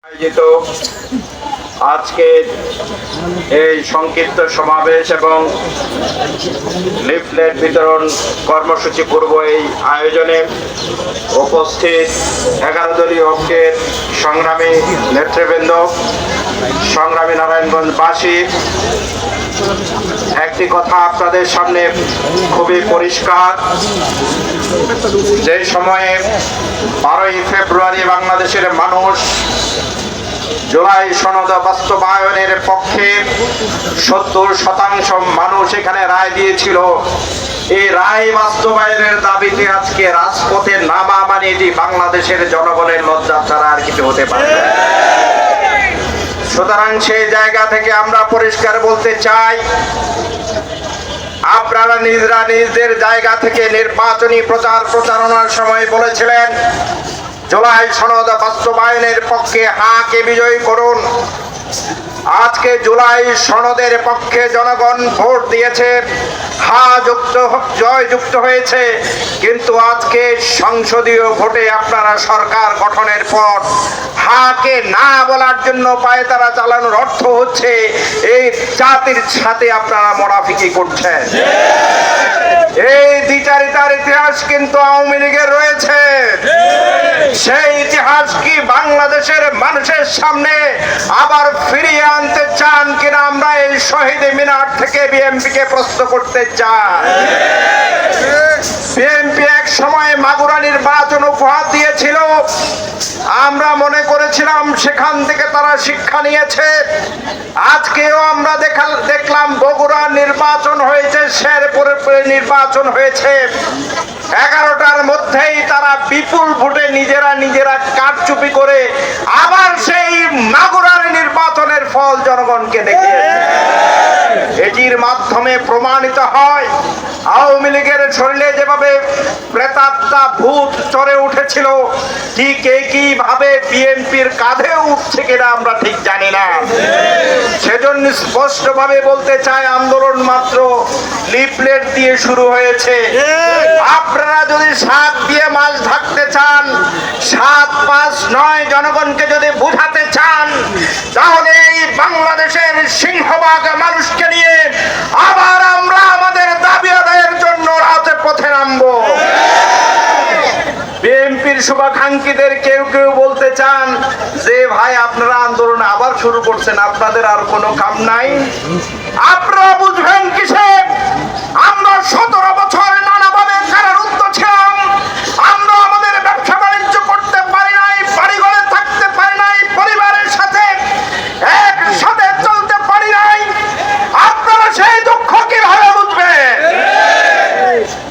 আয়োজিত আজকের এই সংক্ষিপ্ত সমাবেশ এবং লিফলেট বিতরণ কর্মসূচি পূর্ব এই আয়োজনে উপস্থিত 11 দলীয় ঐক্যের সংগ্রামী নেতৃবৃন্দ, সংগ্রামী নারায়ণগঞ্জবাসী, একটি কথা আপনাদের সামনে খুবই পরিষ্কার। যে সময়ে 12ই ফেব্রুয়ারি বাংলাদেশের মানুষ জুলাই সনদ বাস্তবায়নের পক্ষে 70% মানুষ এখানে রায় দিয়েছিল, এই রায় বাস্তবায়নের দাবিতে আজকে রাজপথে নামা মানে এটি বাংলাদেশের জনগণের লজ্জা ছাড়া আর কিছু হতে পারে না। সুতরাং সেই জায়গা থেকে আমরা পরিষ্কার বলতে চাই, আপনারা নিজেরা নিজেদের জায়গা থেকে নির্বাচনী প্রচারণার সময় বলেছিলেন জুলাই সনদ বাস্তবায়নের পক্ষে হাকে বিজয়ী করুন। আজকে জুলাই সনদের পক্ষে জনগণ ভোট দিয়েছে, হা যুক্ত জয় যুক্ত হয়েছে, কিন্তু আজকে সংসদীয় ভোটে আপনারা সরকার গঠনের পর হাকে না বলার জন্য পায়তারা চালানোর অর্থ হচ্ছে এই জাতির সাথে আপনারা মুনাফিকি করছেন। এই দ্বিচারিতার ইতিহাস কিন্তু আওয়ামী লীগের রয়েছে। সেই ইতিহাস কি বাংলাদেশের মানুষের সামনে আবার ফিরিয়ে আনতে চান কিনা আমরা এই শহীদ মিনার থেকে বিএনপিকে প্রশ্ন করতে চাই। বিএনপি এক সময় মাগুরা নির্বাচন উপহার দিয়েছিল, আমরা মনে করেছিলাম সেখান থেকে তারা শিক্ষা নিয়েছে। আজকেও আমরা দেখলাম বগুড়া নির্বাচন হয়েছে, শেরপুরে নির্বাচন হয়েছে, 11টার মধ্যেই তারা বিপুল ভোটে নিজেরা কারচুপি করে আবার সেই মাগুরার নির্বাচনের ফল জনগণকে দেখিয়েছে। এটির মাধ্যমে প্রমাণিত হয় আওয়ামী লীগের শরীরে যেভাবে প্রেতাত্মা ভূত চড়ে উঠেছিল, ঠিক একইভাবে বিএনপির কাঁধেও উঠছে কিনা আমরা ঠিক জানি না। সেজন্য স্পষ্টভাবে বলতে চাই, আন্দোলন মাত্র লিফলেট দিয়ে শুরু হয়েছে। আপনারা যদি 7 দিয়ে মাছ ঢাকতে চান, 7, 5 নয়, জনগণকে যদি বুঝাতে চান, তাহলে এই বাংলাদেশের সিংহভাগ মানুষকে নিয়ে আবার আমরা আমাদের দাবি আদায়ের জন্য রাজপথে নামবো। বিএনপির শুভাকাঙ্ক্ষীদের কেউ কেউ বলতে চান যে ভাই আপনারা আন্দোলন আবার শুরু করছেন, আপনাদের আর কোনো কাম নাই। আপনারা বুঝবেন কিসে? আমরা 17 বছর নানাভাবে কারারুদ্ধ ছিলাম, আমরা আমাদের ব্যবসা বাণিজ্য করতে পারি নাই, বাড়িঘরে থাকতে পারি নাই, পরিবারের সাথে একসাথে চলতে পারি নাই। আপনারা সেই দুঃখ কিভাবে বুঝবেন?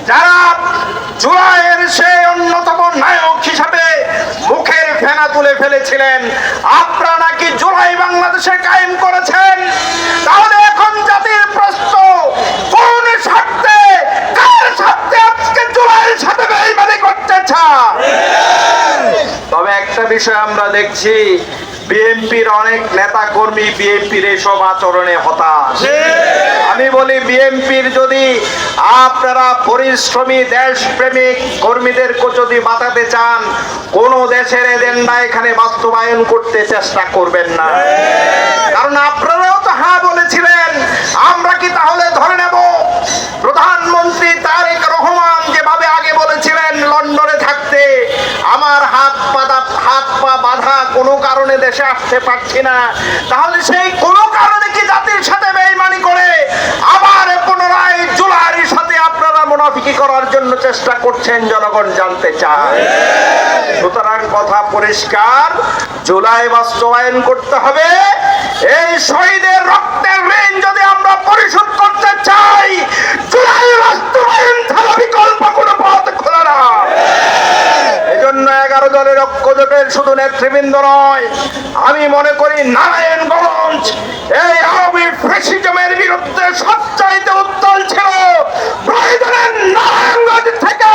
যারা জুলাইয়ের সেই অন্যতম নায়ক হিসাবে মুখের ফেনা তুলে ফেলেছিলেন, আপনারা নাকি জুলাই বাংলাদেশে কায়েম করেছেন, তাহলে এখন জাতির প্রশ্ন, কোন স্বার্থে, কার স্বার্থে আজকে জুলাইয়ের সাথে বেইমানি করতে চান? তবে একটা বিষয় আমরা দেখছি, বিএনপির অনেক নেতা কর্মী বিএনপির এসব আচরণে হতাশ। আমি বলি, বিএনপির যদি আপনারা পরিশ্রমী দেশপ্রেমিক কর্মীদেরকে যদি বাঁচাতে চান, কোন দেশের এজেন্ডা এখানে বাস্তবায়ন করতে চেষ্টা করবেন না। কারণ আপনারাও তো হ্যাঁ বলেছিলেন। আমরা কি তাহলে ধরে নেব প্রধানমন্ত্রী তারেক রহমান যেভাবে আগে বলেছিলেন লন্ডনে থাকতে, আমার হাত পা বাঁধা, কোনো কারণে দেশে আসতে পারছি না, তাহলে সেই কোনো কারণে কি জাতির সাথে বেইমানি করে আবার পুনরায় জুলাইয়ের সাথে আপনারা মুনাফিকি করার জন্য চেষ্টা করছেন? জনগণ জানতে চায়। সুতরাং কথা পরিষ্কার, জুলাই বাস্তবায়ন করতে হবে। এই শহীদের রক্তের ঋণ যদি আমরা পরিশোধ করতে চাই, জুলাই বাস্তবায়ন ছাড়া বিকল্প কোনো পথ খোলা না। এজন্য 11 দলের ঐক্য জোটের শুধু নেতৃবৃন্দ নয়, আমি মনে করি নারায়ণগঞ্জ এই আওয়ামী ফ্যাসিজমের বিরুদ্ধে সবচাইতে উত্তাল ছিল। প্রয়োজনে নারায়ণগঞ্জ থেকে